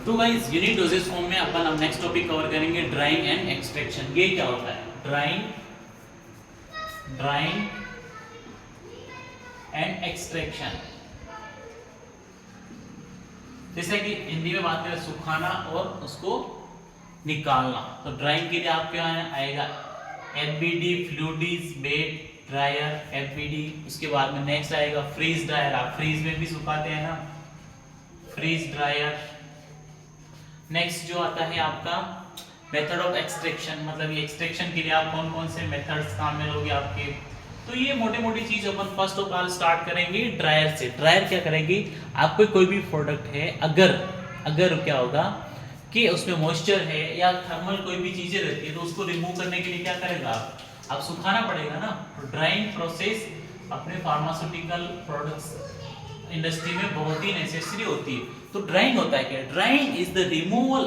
तो guys unit doses form में अपन अब नेक्स्ट टॉपिक कवर करेंगे ड्राइंग एंड एक्सट्रैक्शन। ये क्या होता है? Drawing and extraction. जैसे कि हिंदी में बात करें सुखाना और उसको निकालना, तो ड्राइंग के लिए आप क्या आएगा? FBD, fluidised bed dryer, FBD. उसके बाद में नेक्स्ट आएगा फ्रीज ड्रायर। आप फ्रीज में भी सुखाते हैं ना, फ्रीज ड्रायर। नेक्स्ट जो आता है आपका मेथड ऑफ एक्सट्रैक्शन, मतलब ये एक्सट्रैक्शन के लिए आप कौन कौन से मेथड्स काम में लोगे आपके। तो ये मोटी मोटी चीज अपन फर्स्ट ऑफ ऑल स्टार्ट करेंगे ड्रायर से। ड्रायर क्या करेंगे? आपको कोई भी प्रोडक्ट है, अगर क्या होगा कि उसमें मॉइस्चर है या थर्मल कोई भी चीजें रहती है, तो उसको रिमूव करने के लिए क्या करेगा आप सुखाना पड़ेगा ना। तो ड्राइंग प्रोसेस अपने फार्मास्यूटिकल प्रोडक्ट्स इंडस्ट्री में बहुत ही नेसेसरी होती है। तो ड्राइंग होता है क्या? Drawing is the removal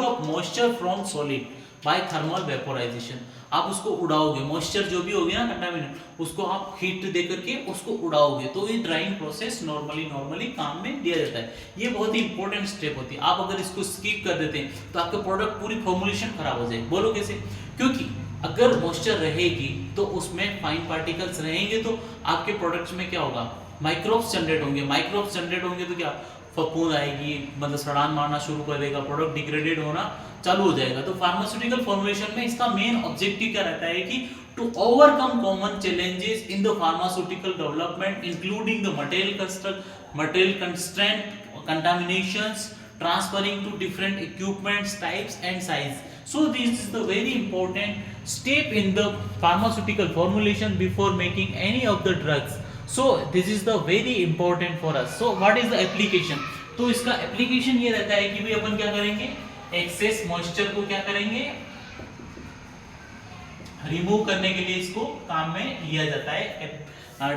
of moisture from solid by thermal vaporisation. आप उसको उड़ाओगे, मॉइस्चर जो भी होगी ना कंटामिनेंट, उसको आप हीट दे करके उसको उड़ाओगे, तो ये ड्राइंग प्रोसेस नॉर्मली काम में लिया जाता है। ये बहुत ही इंपॉर्टेंट स्टेप होती है। आप अगर इसको स्किप कर देते हैं तो आपके प्रोडक्ट पूरी फॉर्मुलेशन खराब हो जाएगी। बोलो कैसे? क्योंकि अगर मॉइस्चर रहेगी तो उसमें फाइन पार्टिकल्स रहेंगे, तो आपके प्रोडक्ट्स में क्या होगा? माइक्रोब्स जनरेट होंगे। माइक्रोब्स जनरेट होंगे तो क्या फफूंद आएगी, मतलब सड़ान मारना शुरू कर देगा, प्रोडक्ट डिग्रेडेड होना चालू हो जाएगा। तो फार्मास्यूटिकल फॉर्मुलेशन में इसका मेन ऑब्जेक्टिव क्या रहता है कि to overcome common challenges in the pharmaceutical development including the material constraint, contaminations, transferring to different equipments types and size. So this is the very important step in the pharmaceutical formulation before making any of the drugs. So this is the very important for us. So what is the application? तो इसका application ये रहता है कि भी अपन क्या करेंगे? Access moisture को क्या करेंगे? रिमूव करने के लिए इसको काम में लिया जाता है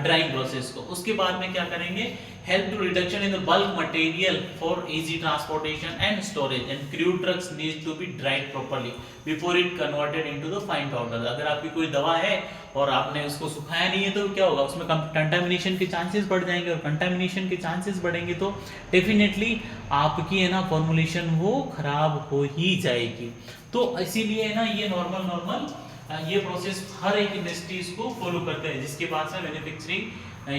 ड्राइंग प्रोसेस को। उसके बाद में क्या करेंगे? Help to reduction in the bulk material for easy transportation and storage and crude drugs need to be dried properly before it converted into the fine powder. अगर आपकी कोई दवा है और आपने उसको सुखाया नहीं है तो क्या होगा? उसमें कंटामिनेशन के चांसेस बढ़ जाएंगे, और कंटामिनेशन के चांसेस बढ़ेंगे तो डेफिनेटली आपकी है ना फॉर्मुलेशन वो खराब हो ही जाएगी। तो इसीलिए है ना ये नॉर्मल ये प्रोसेस हर एक इंडस्ट्रीज को फॉलो करते हैं, जिसके पास में मैन्युफैक्चरिंग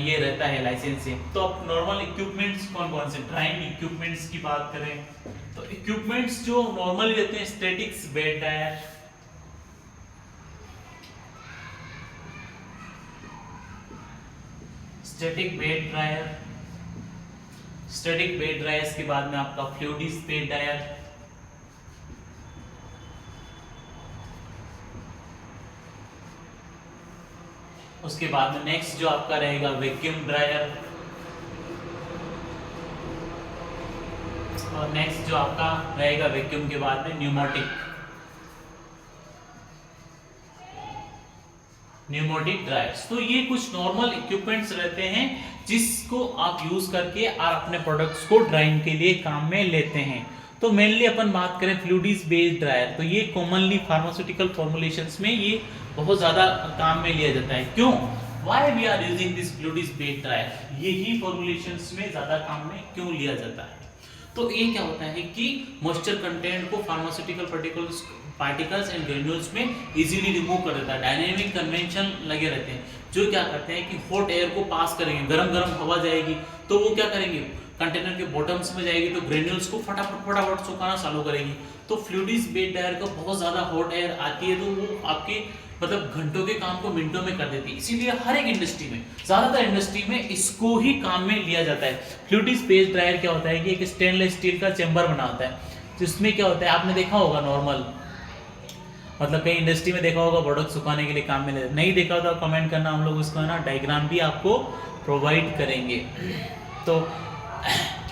ये रहता है लाइसेंस से। तो अब नॉर्मल इक्विपमेंट्स कौन कौन से? ड्राइंग इक्विपमेंट्स की बात करें तो इक्विपमेंट्स जो नॉर्मली रहते हैं statics bed dryer, static bed dryers के बाद में आपका फ्लूइडिस बेड ड्रायर, उसके बाद में नेक्स्ट जो आपका रहेगा वैक्यूम ड्रायर, और नेक्स्ट जो आपका रहेगा वैक्यूम के बाद में न्यूमैटिक ड्रायर्स। तो ये कुछ नॉर्मल इक्विपमेंट्स रहते हैं जिसको आप यूज करके आप अपने प्रोडक्ट्स को ड्राइंग के लिए काम में लेते हैं। तो मेनली अपन बात करें फ्लूइडिस बेस्ड ड्रायर, तो ये कॉमनली फार्मास्यूटिकल फॉर्मुलेशंस में ये बहुत ज्यादा काम में लिया जाता है। क्यों? Why we are using this fluidised based dryer? यही फॉर्मुलेशंस में ज्यादा काम में क्यों लिया जाता है? तो ये क्या होता है कि मॉइस्चर कंटेंट को फार्मास्यूटिकल पार्टिकल्स एंड ग्रेन्यूल्स में इजीली रिमूव कर देता है। डायनेमिक कन्वेंशन लगे रहते हैं जो क्या करते हैं कि हॉट एयर को पास करेंगे, गरम हवा जाएगी तो वो क्या करेंगे? कंटेनर के बॉटम्स में जाएगी तो ग्रेन्यूल्स को फटाफट सुखाना चालू करेगी। तो फ्लूइडिस बेड ड्रायर को बहुत ज्यादा हॉट एयर आती है तो वो आपके मतलब घंटों के काम को मिनटों में कर देती है। इसीलिए हर एक इंडस्ट्री में, ज्यादातर इंडस्ट्री में इसको ही काम में लिया जाता है। फ्लूइडिस बेड ड्रायर क्या होता है कि एक स्टेनलेस स्टील का चेंबर बना होता है, जिसमें क्या होता है आपने देखा होगा नॉर्मल, मतलब कई इंडस्ट्री में देखा होगा प्रोडक्ट सुखाने के लिए काम में लेते। नहीं देखा तो कमेंट करना, हम लोग उसका ना डायग्राम भी आपको प्रोवाइड करेंगे। तो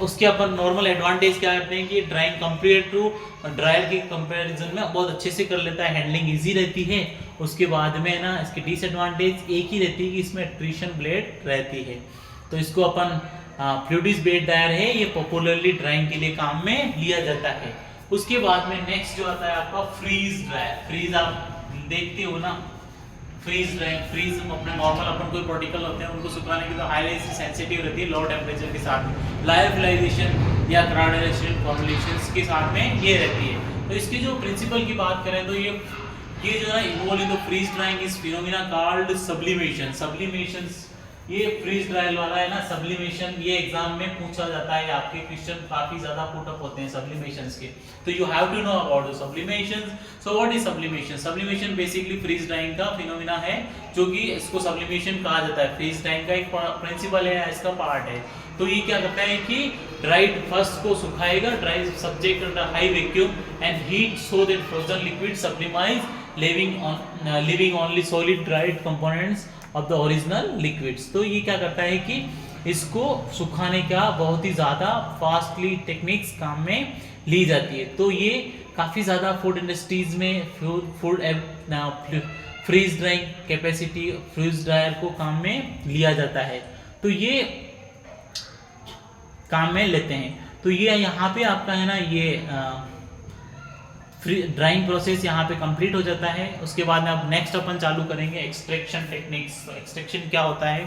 उसके अपन नॉर्मल एडवांटेज क्या करते हैं कि ड्राइंग कंपेयर टू ड्रायर के कंपैरिजन में बहुत अच्छे से कर लेता है, हैंडलिंग इजी रहती है। उसके बाद में ना इसकी डिसएडवांटेज एक ही रहती है कि इसमें ट्रीशन ब्लेड रहती है। तो इसको अपन फ्लूइडिस बेड ड्रायर है, ये पॉपुलरली ड्राइंग के लिए काम में लिया जाता है। उसके बाद में नेक्स्ट जो आता है आपका फ्रीज ड्रायर। फ्रीज आप देखते हो ना, फ्रीज अपने नॉर्मल अपन कोई पार्टिकल होते हैं उनको सुखाने की तो हाईली सेंसिटिव रहती है लो टेम्परेचर के साथ। लायोफिलाइजेशन या क्रायोडाइजेशन फॉर्मुलेशंस के साथ में ये रहती है। तो इसकी जो प्रिंसिपल की बात करें तो ये जो है involve in the freeze drying is phenomena called sublimation. Sublimations ये फ्रीज ड्रायल वाला है ना, सब्लिमेशन, ये एग्जाम में पूछा जाता है, आपके क्वेश्चन काफी ज्यादा पुट अप होते हैं सब्लिमेशंस के, तो you have to know about the sublimations. So what is sublimation? Sublimation basically freeze drying का फिनोमिना है, जो कि इसको सब्लिमेशन कहा जाता है, फ्रीज ड्राइंग का एक प्रिंसिपल है, इसका पार्ट है। तो ये क्या करता है कि ड्राइड फर्स्ट को सुखाएगा, dry subject under high vacuum and heat so that frozen liquid sublimise leaving only solid dried components of the original liquids. तो ये क्या करता है कि इसको सुखाने का बहुत ही ज़्यादा फास्टली टेक्निक्स काम में ली जाती है। तो ये काफ़ी ज़्यादा फूड इंडस्ट्रीज में food freeze drying capacity freeze dryer को काम में लिया जाता है, तो ये काम में लेते हैं। तो ये यहाँ पे आपका है ना, ये ड्राइंग प्रोसेस यहाँ पे कंप्लीट हो जाता है। उसके बाद में अब नेक्स्ट अपन चालू करेंगे एक्सट्रैक्शन टेक्निक्स। तो एक्सट्रैक्शन क्या होता है